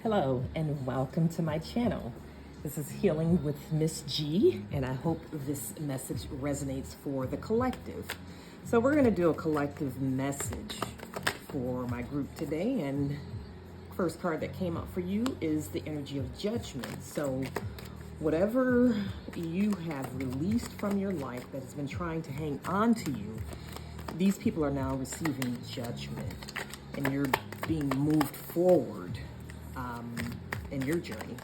Hello and welcome to my channel. This is Healing with Miss G, and I hope this message resonates for the collective. So we're going to do a collective message for my group today, and first card that came up for you is the energy of judgment. So whatever you have released from your life that has been trying to hang on to you, these people are now receiving judgment, and you're being moved forward in your journey.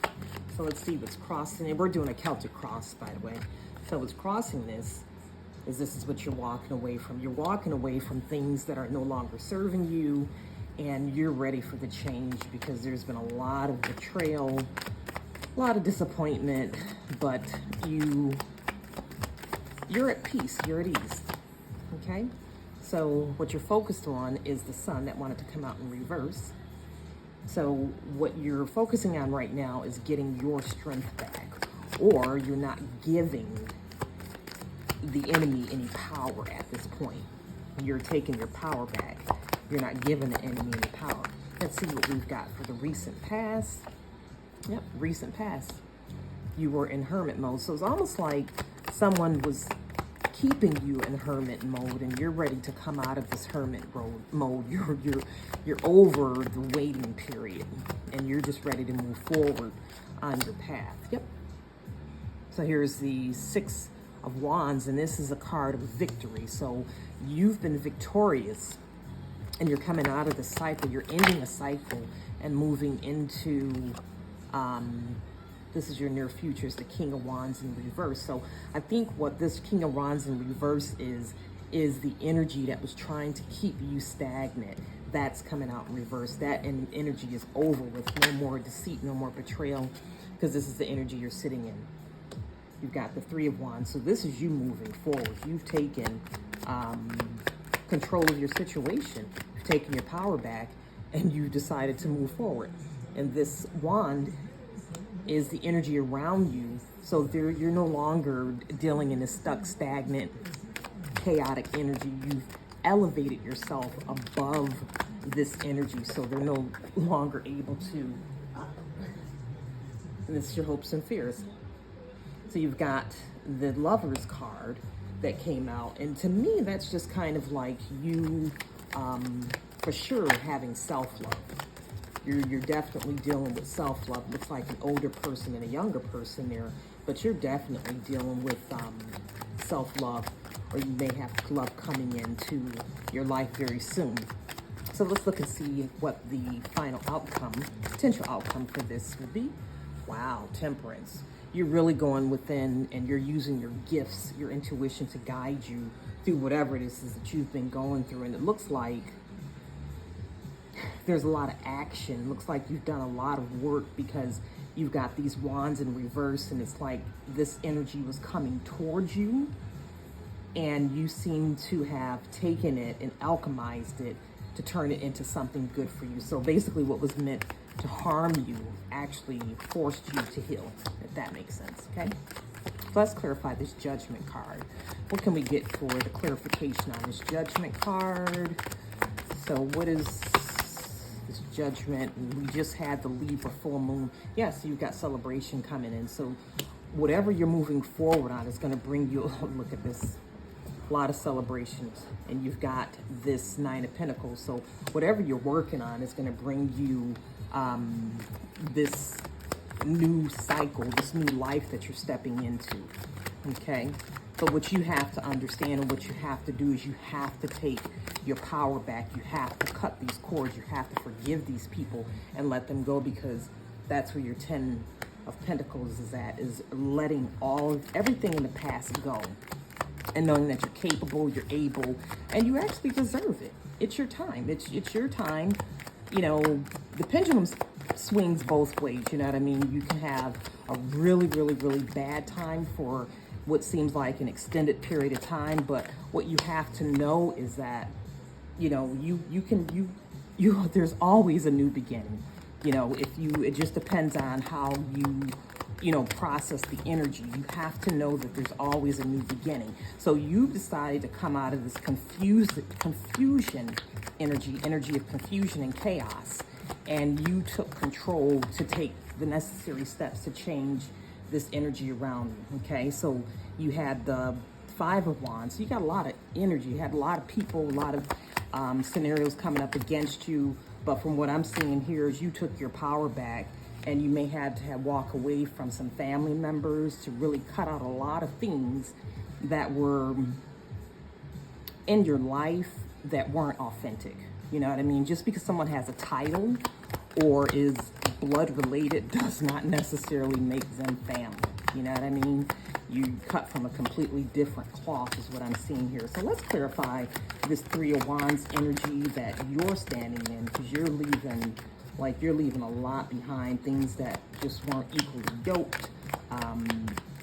So let's see what's crossing it. We're doing a Celtic cross, by the way. So what's crossing this is what you're walking away from. You're walking away from things that are no longer serving you, and you're ready for the change because there's been a lot of betrayal, a lot of disappointment, but you're at peace, you're at ease, okay? So what you're focused on is the sun that wanted to come out in reverse. So what you're focusing on right now is getting your strength back, or you're not giving the enemy any power at this point. You're taking your power back. You're not giving the enemy any power. Let's see what we've got for the recent past. Yep, recent past. You were in hermit mode. So it's almost like someone was keeping you in hermit mode, and you're ready to come out of this hermit mode. You're over the waiting period, and you're just ready to move forward on your path. Yep. So here's the Six of Wands, and this is a card of victory. So you've been victorious, and you're coming out of the cycle. You're ending a cycle and moving into this is your near future, is the King of Wands in reverse. So I think what this King of Wands in reverse is the energy that was trying to keep you stagnant. That's coming out in reverse. That energy is over with. No more deceit, no more betrayal, because this is the energy you're sitting in. You've got the Three of Wands. So this is you moving forward. You've taken control of your situation. You've taken your power back, and you decided to move forward. And this wand is the energy around you, so you're no longer dealing in this stuck, stagnant, chaotic energy. You've elevated yourself above this energy, so they're no longer able to, and this is your hopes and fears. So you've got the Lovers card that came out, and to me, that's just kind of like you, for sure, having self-love. You're definitely dealing with self-love. Looks like an older person and a younger person there, but you're definitely dealing with self-love, or you may have love coming into your life very soon. So let's look and see what the final outcome, potential outcome for this would be. Wow, Temperance. You're really going within, and you're using your gifts, your intuition to guide you through whatever it is that you've been going through, and it looks like there's a lot of action. Looks like you've done a lot of work because you've got these wands in reverse, and it's like this energy was coming towards you, and you seem to have taken it and alchemized it to turn it into something good for you. So basically what was meant to harm you actually forced you to heal, if that makes sense, okay? So let's clarify this Judgment card. What can we get for the clarification on this Judgment card? So what is this Judgment? We just had the Libra full moon. Yes, you've got celebration coming in. So whatever you're moving forward on is going to bring you, look at this, a lot of celebrations. And you've got this Nine of Pentacles. So whatever you're working on is going to bring you this new cycle, this new life that you're stepping into, okay? But what you have to understand and what you have to do is you have to take your power back. You have to cut these cords. You have to forgive these people and let them go, because that's where your Ten of Pentacles is at, is letting everything in the past go and knowing that you're capable, you're able, and you actually deserve it. It's your time. It's your time. You know, the pendulum swings both ways, you know what I mean? You can have a really, really, really bad time for what seems like an extended period of time, but what you have to know is that, you know, there's always a new beginning. You know, it just depends on how you process the energy. You have to know that there's always a new beginning. So you've decided to come out of this confusion energy of confusion and chaos, and you took control to take the necessary steps to change this energy around you. Okay, so you had the Five of Wands. You got a lot of energy. You had a lot of people, a lot of scenarios coming up against you. But from what I'm seeing here is you took your power back, and you may have to walk away from some family members to really cut out a lot of things that were in your life that weren't authentic. You know what I mean? Just because someone has a title or is blood related does not necessarily make them family. You know what I mean? You cut from a completely different cloth is what I'm seeing here. So let's clarify this Three of Wands energy that you're standing in, because you're leaving a lot behind, things that just weren't equally yoked,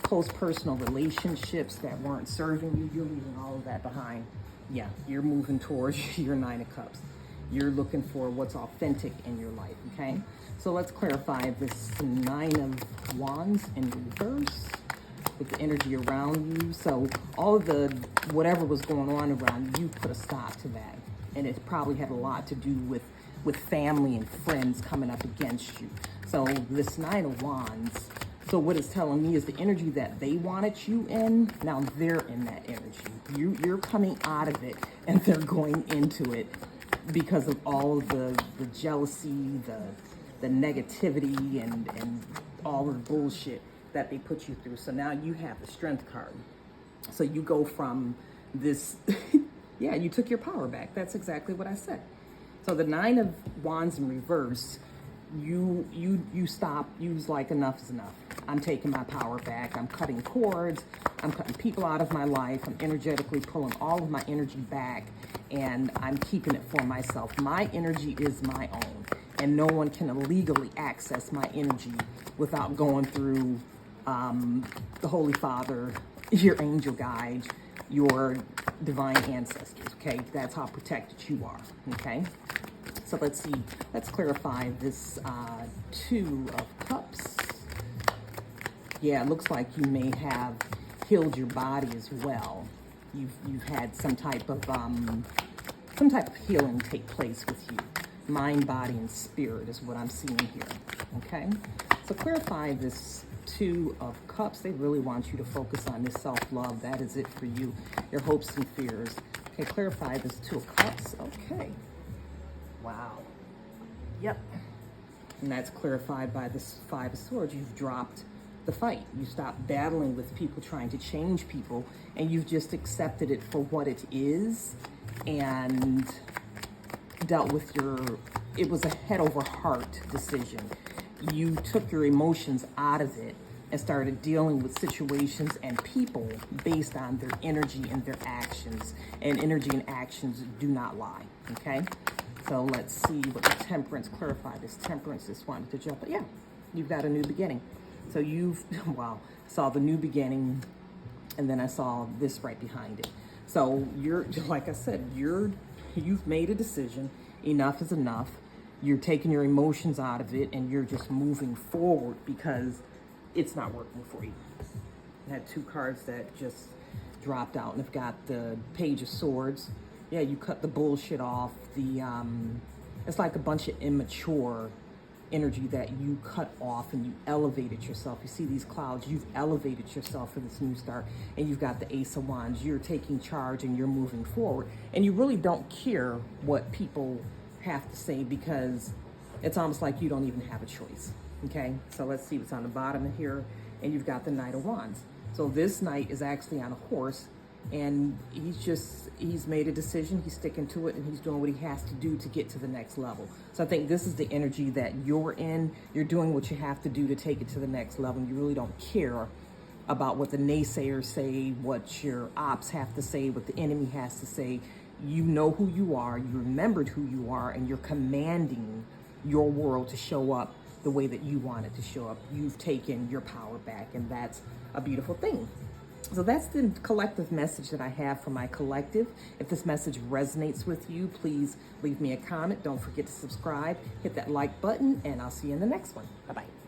close personal relationships that weren't serving you. You're leaving all of that behind. Yeah, you're moving towards your Nine of Cups. You're looking for what's authentic in your life, okay? So let's clarify this Nine of Wands in reverse with the energy around you. So all of the, whatever was going on around you, you put a stop to that. And it probably had a lot to do with family and friends coming up against you. So this Nine of Wands, so what it's telling me is the energy that they wanted you in, now they're in that energy. You're coming out of it and they're going into it because of all of the jealousy, the negativity, and all the bullshit that they put you through. So now you have the Strength card. So you go from this, yeah, you took your power back. That's exactly what I said. So the Nine of Wands in reverse, you stop. You was like, enough is enough. I'm taking my power back. I'm cutting cords. I'm cutting people out of my life. I'm energetically pulling all of my energy back, and I'm keeping it for myself. My energy is my own, and no one can illegally access my energy without going through the Holy Father, your angel guides, your divine ancestors. Okay, that's how protected you are. Okay. So let's see, let's clarify this Two of Cups. Yeah, it looks like you may have healed your body as well. You've had some type of healing take place with you. Mind, body, and spirit is what I'm seeing here, okay? So clarify this Two of Cups. They really want you to focus on this self-love. That is it for you, your hopes and fears. Okay, clarify this Two of Cups, okay. Wow. Yep. And that's clarified by this Five of Swords. You've dropped the fight. You stopped battling with people trying to change people, and you've just accepted it for what it is and dealt with it was a head over heart decision. You took your emotions out of it and started dealing with situations and people based on their energy and their actions. And energy and actions do not lie, okay? So let's see what the Temperance, clarify this Temperance, this one to jump. But yeah, you've got a new beginning. So you've, wow, saw the new beginning, and then I saw this right behind it. So you're, like I said, you've made a decision. Enough is enough. You're taking your emotions out of it, and you're just moving forward because it's not working for you. I had two cards that just dropped out, and I've got the Page of Swords. Yeah, you cut the bullshit off. It's like a bunch of immature energy that you cut off, and you elevated yourself. You see these clouds, you've elevated yourself for this new start, and you've got the Ace of Wands. You're taking charge and you're moving forward, and you really don't care what people have to say because it's almost like you don't even have a choice. Okay, so let's see what's on the bottom of here, and you've got the Knight of Wands. So this knight is actually on a horse, and he's made a decision, he's sticking to it, and he's doing what he has to do to get to the next level. So I think this is the energy that you're in. You're doing what you have to do to take it to the next level. You really don't care about what the naysayers say, what your ops have to say, what the enemy has to say. You know who you are, you remembered who you are, and you're commanding your world to show up the way that you want it to show up. You've taken your power back, and that's a beautiful thing. So that's the collective message that I have for my collective. If this message resonates with you, please leave me a comment. Don't forget to subscribe, hit that like button, and I'll see you in the next one. Bye-bye.